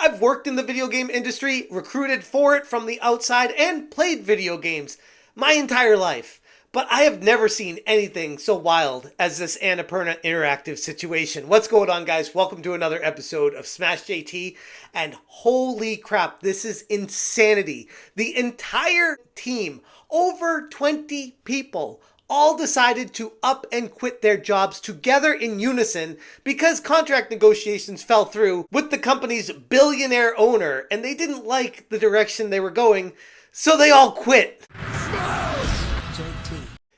I've worked in the video game industry, recruited for it from the outside, and played video games my entire life. But I have never seen anything so wild as this Annapurna Interactive situation. What's going on, guys? Welcome to another episode of Smash JT. And holy crap, this is insanity. The entire team, over 20 people, all decided to up and quit their jobs together in unison because contract negotiations fell through with the company's billionaire owner and they didn't like the direction they were going, so they all quit.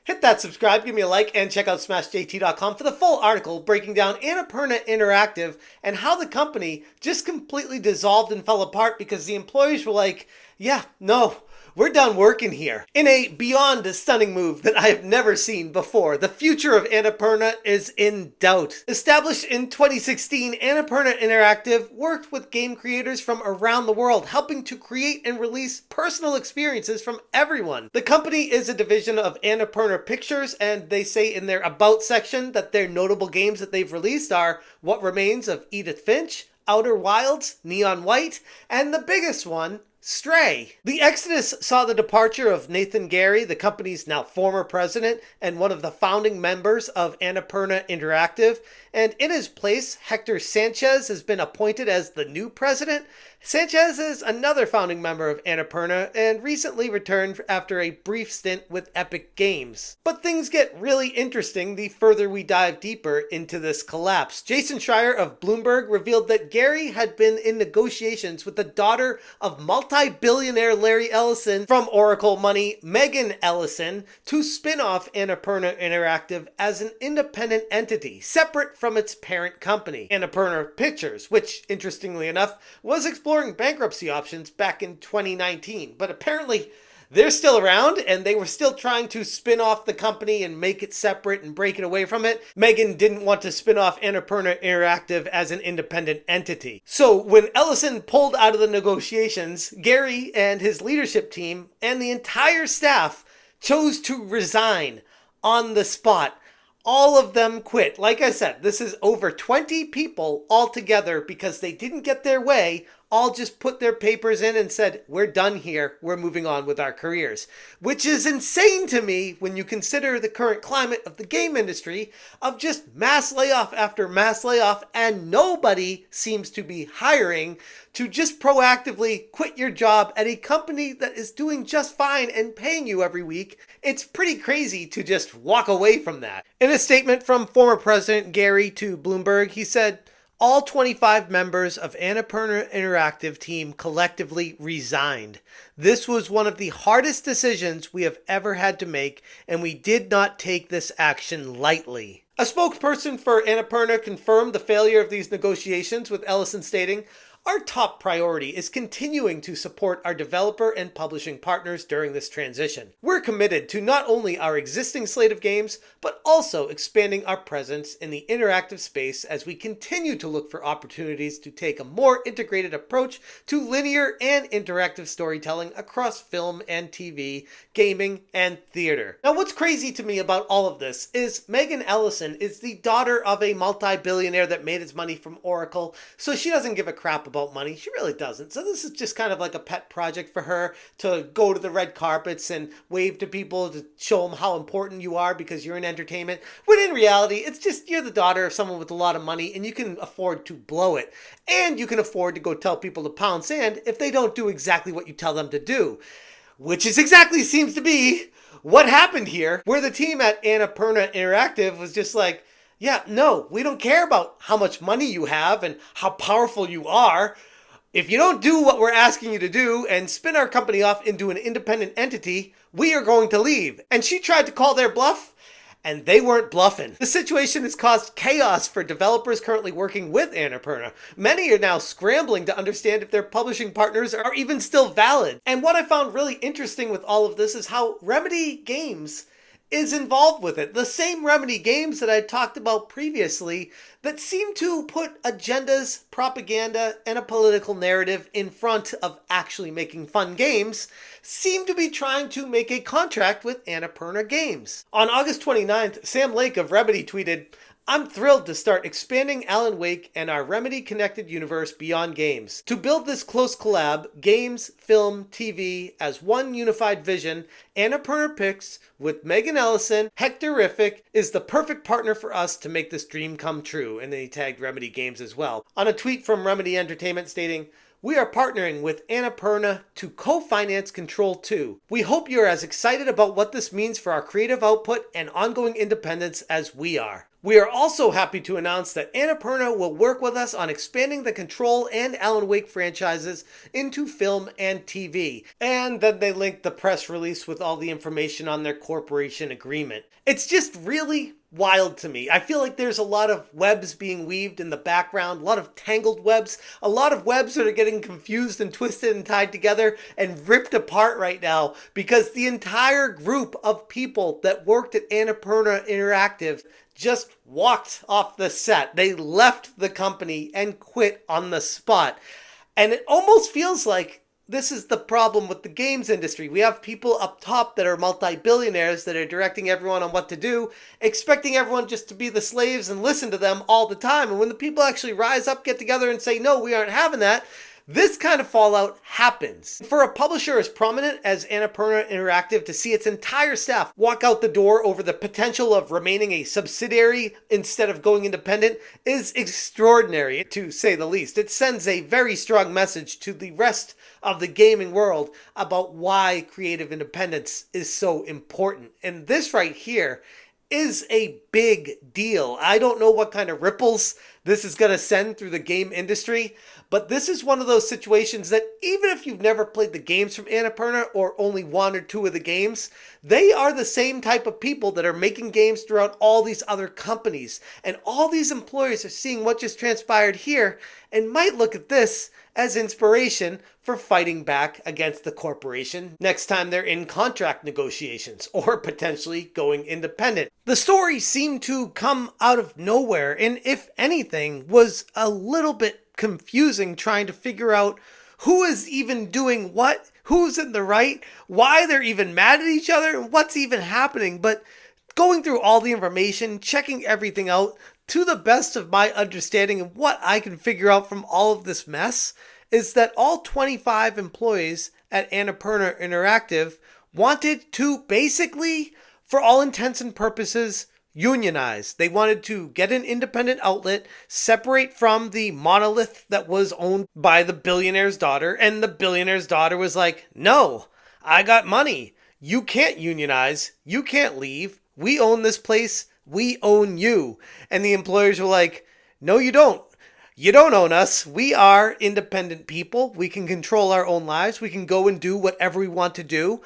Hit that subscribe, give me a like, and check out smashjt.com for the full article breaking down Annapurna Interactive and how the company just completely dissolved and fell apart because the employees were like, yeah, no, we're done working here. In a beyond stunning move that I have never seen before, the future of Annapurna is in doubt. Established in 2016, Annapurna Interactive worked with game creators from around the world, helping to create and release personal experiences from everyone. The company is a division of Annapurna Pictures, and they say in their About section that their notable games that they've released are What Remains of Edith Finch, Outer Wilds, Neon White, and the biggest one, Stray. The exodus saw the departure of Nathan Gary, the company's now former president and one of the founding members of Annapurna Interactive, and in his place, Hector Sanchez has been appointed as the new president. Sanchez is another founding member of Annapurna and recently returned after a brief stint with Epic Games. But things get really interesting the further we dive deeper into this collapse. Jason Schreier of Bloomberg revealed that Gary had been in negotiations with the daughter of multi-billionaire Larry Ellison from Oracle money, Megan Ellison, to spin off Annapurna Interactive as an independent entity, separate from its parent company, Annapurna Pictures, which, interestingly enough, was exploring bankruptcy options back in 2019. But apparently, they're still around, and they were still trying to spin off the company and make it separate and break it away from it. Megan didn't want to spin off Annapurna Interactive as an independent entity. So when Ellison pulled out of the negotiations, Gary and his leadership team and the entire staff chose to resign on the spot. All of them quit. Like I said, this is over 20 people altogether because they didn't get their way. All just put their papers in and said, we're done here, we're moving on with our careers. Which is insane to me when you consider the current climate of the game industry of just mass layoff after mass layoff, and nobody seems to be hiring to just proactively quit your job at a company that is doing just fine and paying you every week. It's pretty crazy to just walk away from that. In a statement from former President Gary to Bloomberg, he said, all 25 members of Annapurna Interactive team collectively resigned. This was one of the hardest decisions we have ever had to make, and we did not take this action lightly. A spokesperson for Annapurna confirmed the failure of these negotiations, with Ellison stating, our top priority is continuing to support our developer and publishing partners during this transition. We're committed to not only our existing slate of games, but also expanding our presence in the interactive space as we continue to look for opportunities to take a more integrated approach to linear and interactive storytelling across film and TV, gaming, and theater. Now, what's crazy to me about all of this is Megan Ellison is the daughter of a multi-billionaire that made his money from Oracle, so she doesn't give a crap about money. She really doesn't. So this is just kind of like a pet project for her to go to the red carpets and wave to people to show them how important you are because you're in entertainment. When in reality, it's just you're the daughter of someone with a lot of money and you can afford to blow it. And you can afford to go tell people to pound sand if they don't do exactly what you tell them to do. Which is exactly seems to be what happened here, where the team at Annapurna Interactive was just like, yeah, no, we don't care about how much money you have and how powerful you are. If you don't do what we're asking you to do and spin our company off into an independent entity, we are going to leave. And she tried to call their bluff, and they weren't bluffing. The situation has caused chaos for developers currently working with Annapurna. Many are now scrambling to understand if their publishing partners are even still valid. And what I found really interesting with all of this is how Remedy Games is involved with it. The same Remedy Games that I talked about previously that seem to put agendas, propaganda, and a political narrative in front of actually making fun games seem to be trying to make a contract with Annapurna Games. On August 29th, Sam Lake of Remedy tweeted, I'm thrilled to start expanding Alan Wake and our Remedy-connected universe beyond games. To build this close collab, games, film, TV, as one unified vision, Annapurna Picks, with Megan Ellison, Hectorific, is the perfect partner for us to make this dream come true. And then he tagged Remedy Games as well. On a tweet from Remedy Entertainment stating, "We are partnering with Annapurna to co-finance Control 2. We hope you're as excited about what this means for our creative output and ongoing independence as we are. We are also happy to announce that Annapurna will work with us on expanding the Control and Alan Wake franchises into film and TV." And then they linked the press release with all the information on their corporation agreement. It's just really wild to me. I feel like there's a lot of webs being weaved in the background, a lot of tangled webs, a lot of webs that are getting confused and twisted and tied together and ripped apart right now because the entire group of people that worked at Annapurna Interactive just walked off the set. They left the company and quit on the spot. And it almost feels like this is the problem with the games industry. We have people up top that are multi-billionaires that are directing everyone on what to do, expecting everyone just to be the slaves and listen to them all the time. And when the people actually rise up, get together and say, no, we aren't having that, this kind of fallout happens. For a publisher as prominent as Annapurna Interactive to see its entire staff walk out the door over the potential of remaining a subsidiary instead of going independent is extraordinary, to say the least. It sends a very strong message to the rest of the gaming world about why creative independence is so important. And this right here is a big deal. I don't know what kind of ripples this is going to send through the game industry, but this is one of those situations that even if you've never played the games from Annapurna or only one or two of the games, they are the same type of people that are making games throughout all these other companies. And all these employees are seeing what just transpired here and might look at this as inspiration for fighting back against the corporation next time they're in contract negotiations or potentially going independent. The story seemed to come out of nowhere and, if anything, was a little bit confusing trying to figure out who is even doing what, who's in the right, why they're even mad at each other, and what's even happening. But going through all the information, checking everything out, to the best of my understanding and what I can figure out from all of this mess, is that all 25 employees at Annapurna Interactive wanted to basically, for all intents and purposes, unionize. They wanted to get an independent outlet, separate from the monolith that was owned by the billionaire's daughter, and the billionaire's daughter was like, no, I got money. You can't unionize. You can't leave. We own this place. We own you. And the employers were like, no, you don't. You don't own us. We are independent people. We can control our own lives. We can go and do whatever we want to do.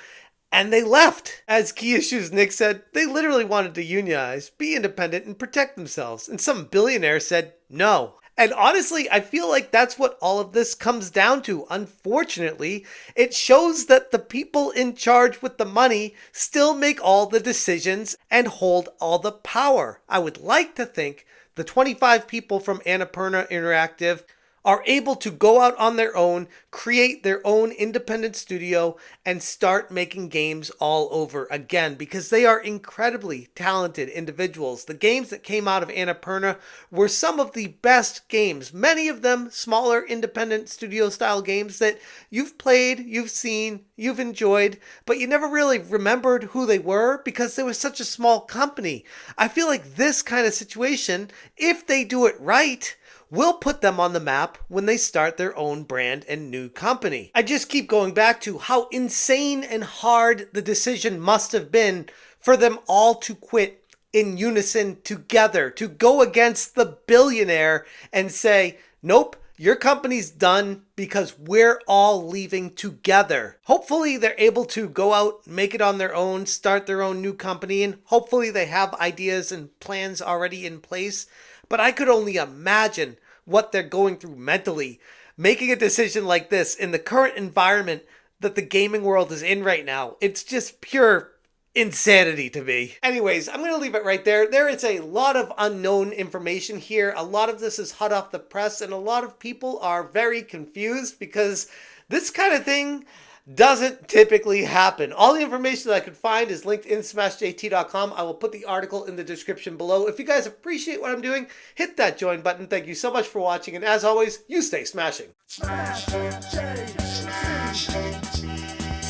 And they left. As Key Issues Nick said, they literally wanted to unionize, be independent, and protect themselves. And some billionaire said no. And honestly, I feel like that's what all of this comes down to. Unfortunately, it shows that the people in charge with the money still make all the decisions and hold all the power. I would like to think the 25 people from Annapurna Interactive are able to go out on their own, create their own independent studio, and start making games all over again because they are incredibly talented individuals. The games that came out of Annapurna were some of the best games, many of them smaller independent studio style games that you've played, you've seen, you've enjoyed, but you never really remembered who they were because they were such a small company. I feel like this kind of situation, if they do it right, will put them on the map when they start their own brand and new company. I just keep going back to how insane and hard the decision must have been for them all to quit in unison together, to go against the billionaire and say, nope, your company's done because we're all leaving together. Hopefully they're able to go out, make it on their own, start their own new company, and hopefully they have ideas and plans already in place. But I could only imagine what they're going through mentally, making a decision like this in the current environment that the gaming world is in right now. It's just pure insanity to me. Anyways, I'm going to leave it right there. There is a lot of unknown information here. A lot of this is hot off the press, and a lot of people are very confused because this kind of thing doesn't typically happen. All the information that I could find is linked in smashjt.com. I will put the article in the description below. If you guys appreciate what I'm doing, hit that join button. Thank you so much for watching, and as always, you stay smashing. Smash JT. Smash JT.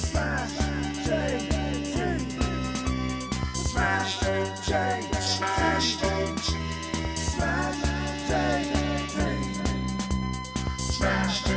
Smash JT. Smash JT. Smash JT.